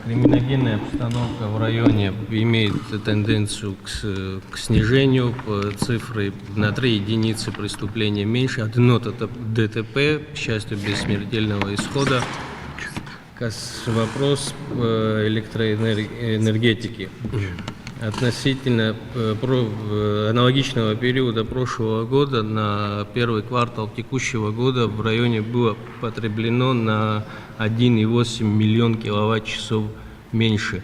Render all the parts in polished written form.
Криминогенная обстановка в районе имеет тенденцию к снижению. Цифры на 3 единицы преступления меньше. Одно ДТП, к счастью, без смертельного исхода. Вопрос электроэнергетики. Относительно аналогичного периода прошлого года на первый квартал текущего года в районе было потреблено на 1,8 миллион киловатт-часов меньше,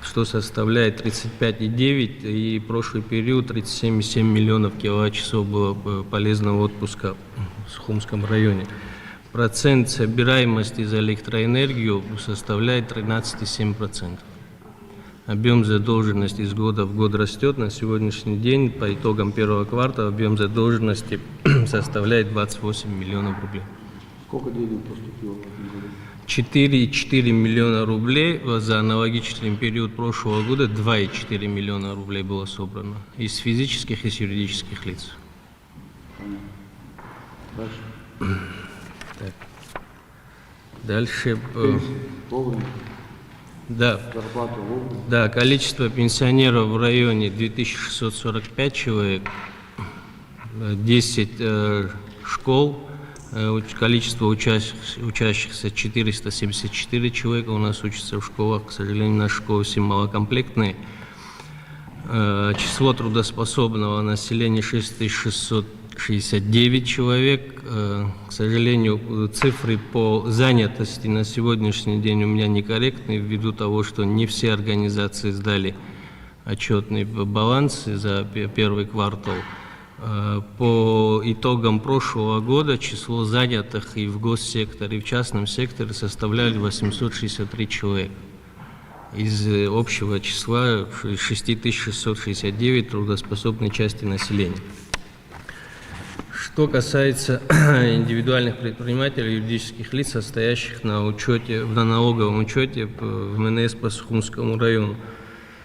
что составляет 35,9, и прошлый период 37,7 миллионов киловатт-часов было полезного отпуска в Сухумском районе. Процент собираемости за электроэнергию составляет 13,7%. Объем задолженности из года в год растет. На сегодняшний день, по итогам первого квартала, объем задолженности составляет 28 миллионов рублей. Сколько денег поступило в этом году? 4,4 миллиона рублей. За аналогичный период прошлого года 2,4 миллиона рублей было собрано. Из физических и юридических лиц. Понятно. Дальше. Так. Дальше. Вовремя. Да. Зарплату вовремя. Да, количество пенсионеров в районе 2645 человек, 10 школ, количество учащихся 474 человека у нас учатся в школах, к сожалению, наши школы все малокомплектные. Число трудоспособного населения 6669 человек. К сожалению, цифры по занятости на сегодняшний день у меня некорректны, ввиду того, что не все организации сдали отчетный баланс за первый квартал. По итогам прошлого года число занятых и в госсекторе, и в частном секторе составляли 863 человека. Из общего числа 6669 трудоспособной части населения. Что касается индивидуальных предпринимателей, юридических лиц, состоящих на налоговом учете в МНС по Сухумскому району,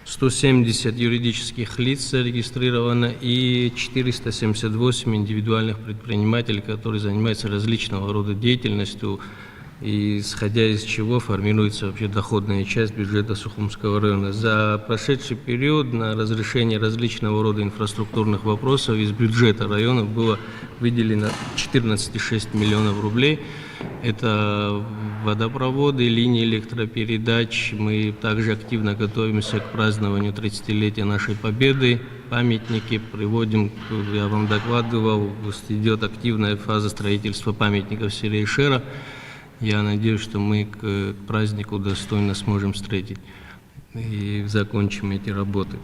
170 юридических лиц зарегистрировано и 478 индивидуальных предпринимателей, которые занимаются различного рода деятельностью, и исходя из чего формируется вообще доходная часть бюджета Сухумского района. За прошедший период на разрешение различного рода инфраструктурных вопросов из бюджета района было выделено 14,6 миллионов рублей. Это водопроводы, линии электропередач. Мы также активно готовимся к празднованию 30-летия нашей победы. Памятники приводим, я вам докладывал, идет активная фаза строительства памятников Серейшера. Я надеюсь, что мы к празднику достойно сможем встретить и закончим эти работы.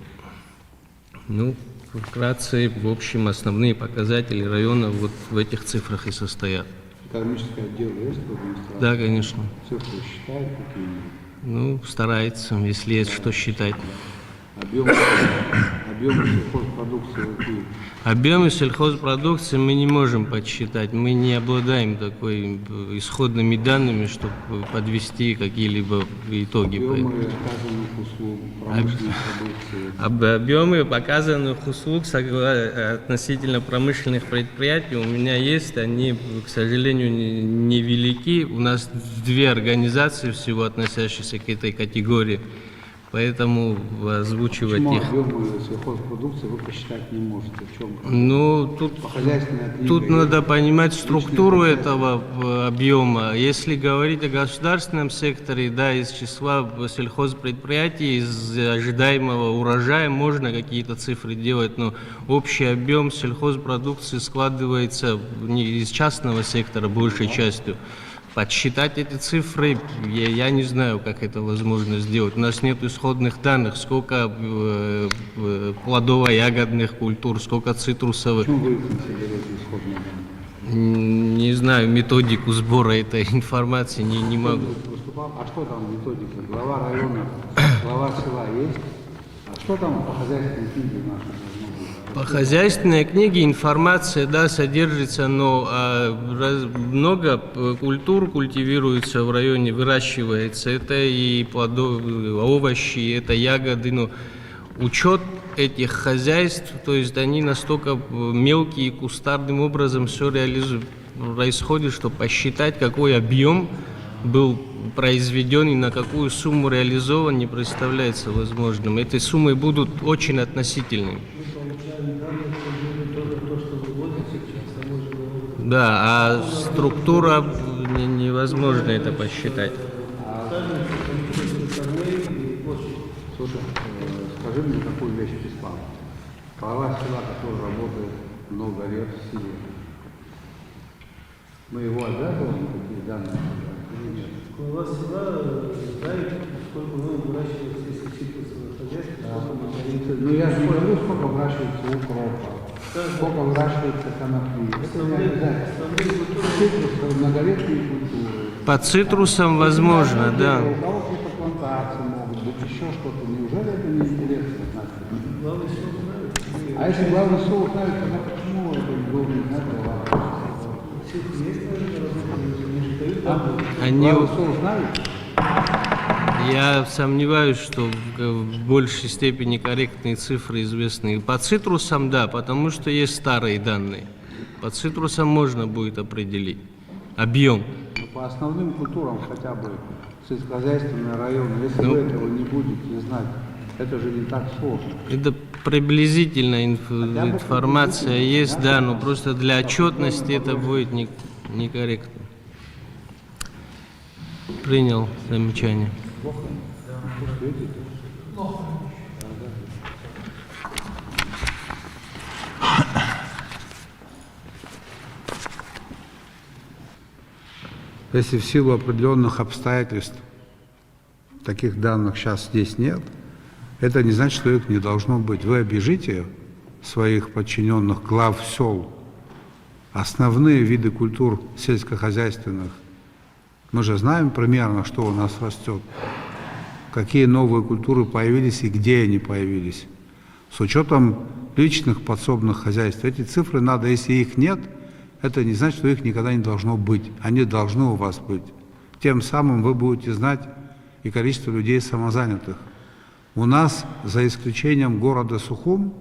Ну, вкратце, в общем, основные показатели района вот в этих цифрах и состоят. Экономическое отдел есть в администрации? Да, конечно. Цифры считают какие-нибудь? Ну, старается, если есть что считать. Объемы сельхозпродукции какие? Объемы сельхозпродукции мы не можем подсчитать. Мы не обладаем такой исходными данными, чтобы подвести какие-либо итоги. Объемы оказанных услуг, промышленной продукции? Объемы оказанных услуг относительно промышленных предприятий у меня есть. Они, к сожалению, невелики. У нас 2 организации всего, относящиеся к этой категории. Поэтому озвучивать Почему их... объемы сельхозпродукции вы посчитать не можете? В чем? Ну, тут надо понимать структуру этого объема. Если говорить о государственном секторе, да, из числа сельхозпредприятий, из ожидаемого урожая можно какие-то цифры делать, но общий объем сельхозпродукции складывается не из частного сектора большей частью. Подсчитать эти цифры, я не знаю, как это возможно сделать. У нас нет исходных данных, сколько плодово-ягодных культур, сколько цитрусовых. Почему вы консервируете исходные данные? Не знаю, методику сбора этой информации не могу. А что там методика? Глава района, глава села есть? А что там по хозяйственной книге нашей? По хозяйственной книге информация, да, содержится, но много культур культивируется в районе, выращивается. Это и овощи, это ягоды, но учет этих хозяйств, то есть они настолько мелкие и кустарным образом все происходит, что посчитать, какой объем был произведен и на какую сумму реализован, не представляется возможным. Эти суммы будут очень относительными. Да, а структура невозможно это посчитать. Слушай, скажи мне такую вещь, Беслан. Глава села, который работает много лет в селе, мы его обязываем такие данные или нет? Глава села знает, сколько мы выращиваем сельскохозяйственного хозяйства. Ну я же не говорю, сколько выращивается укропа, сколько выращивается конопли. Это не обязательно. Цитрусовые, многолетние культуры. По цитрусам возможно, да. У кого какие-то плантации могут быть, еще что-то. Неужели это не интересно знать? Главный сел знает. А если главный сел знает, тогда почему это не должен знать глава? Они, Главный сел знает? я сомневаюсь, что в большей степени корректные цифры известны. По цитрусам, да, потому что есть старые данные. По цитрусам можно будет определить объем. Ну, по основным культурам хотя бы сельскохозяйственные районы, если вы этого не будете знать, это же не так сложно. Это приблизительная информация есть, да, но просто для отчетности это будет некорректно. Принял замечание. Если в силу определенных обстоятельств таких данных сейчас здесь нет, это не значит, что их не должно быть. Вы обижите своих подчиненных глав сел, основные виды культур сельскохозяйственных. Мы же знаем примерно, что у нас растет, какие новые культуры появились и где они появились. С учетом личных подсобных хозяйств. Эти цифры надо, если их нет, это не значит, что их никогда не должно быть. Они должны у вас быть. Тем самым вы будете знать и количество людей самозанятых. У нас, за исключением города Сухум,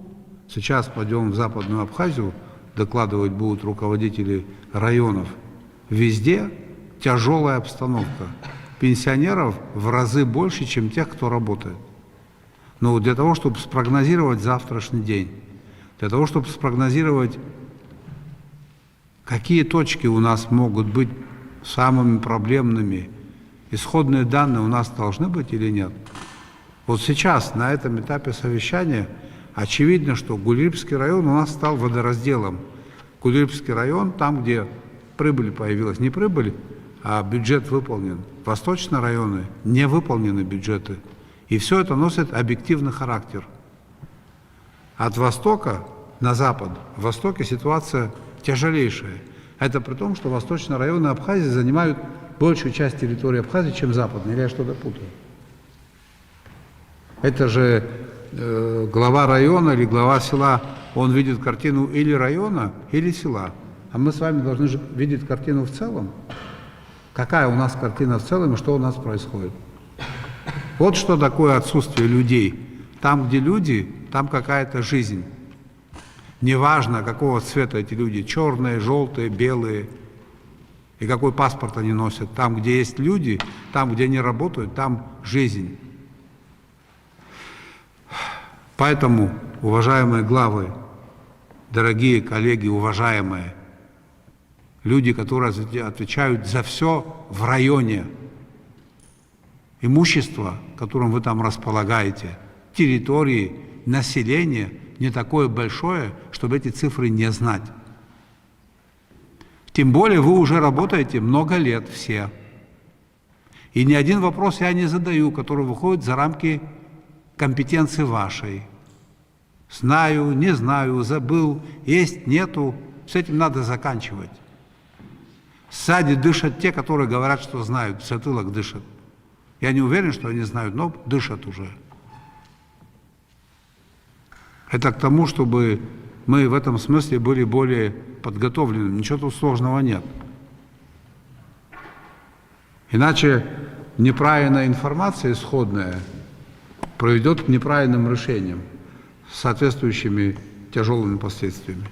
сейчас пойдем в Западную Абхазию, докладывать будут руководители районов, везде тяжелая обстановка. Пенсионеров в разы больше, чем тех, кто работает. Но для того, чтобы спрогнозировать завтрашний день, для того, чтобы спрогнозировать, какие точки у нас могут быть самыми проблемными, исходные данные у нас должны быть или нет? Вот сейчас, на этом этапе совещания, очевидно, что Гулибский район у нас стал водоразделом. Гулибский район, там, где прибыль появилась, не прибыль, а бюджет выполнен. Восточные районы не выполнены бюджеты. И все это носит объективный характер. От востока на запад, в востоке ситуация тяжелейшая. Это при том, что восточные районы Абхазии занимают большую часть территории Абхазии, чем западные. Или я что-то путаю? Это же глава района или глава села, он видит картину или района, или села. А мы с вами должны же видеть картину в целом. Какая у нас картина в целом и что у нас происходит. Вот что такое отсутствие людей. Там, где люди, там какая-то жизнь. Неважно, какого цвета эти люди, черные, желтые, белые, и какой паспорт они носят. Там, где есть люди, там, где они работают, там жизнь. Поэтому, уважаемые главы, дорогие коллеги, уважаемые, люди, которые отвечают за все в районе, имущество, которым вы там располагаете, территории, население не такое большое, чтобы эти цифры не знать. Тем более вы уже работаете много лет все. И ни один вопрос я не задаю, который выходит за рамки компетенции вашей. Знаю, не знаю, забыл, есть, нету. С этим надо заканчивать. Сзади дышат те, которые говорят, что знают, в затылок дышат. Я не уверен, что они знают, но дышат уже. Это к тому, чтобы мы в этом смысле были более подготовлены. Ничего тут сложного нет. Иначе неправильная информация исходная приведет к неправильным решениям с соответствующими тяжелыми последствиями.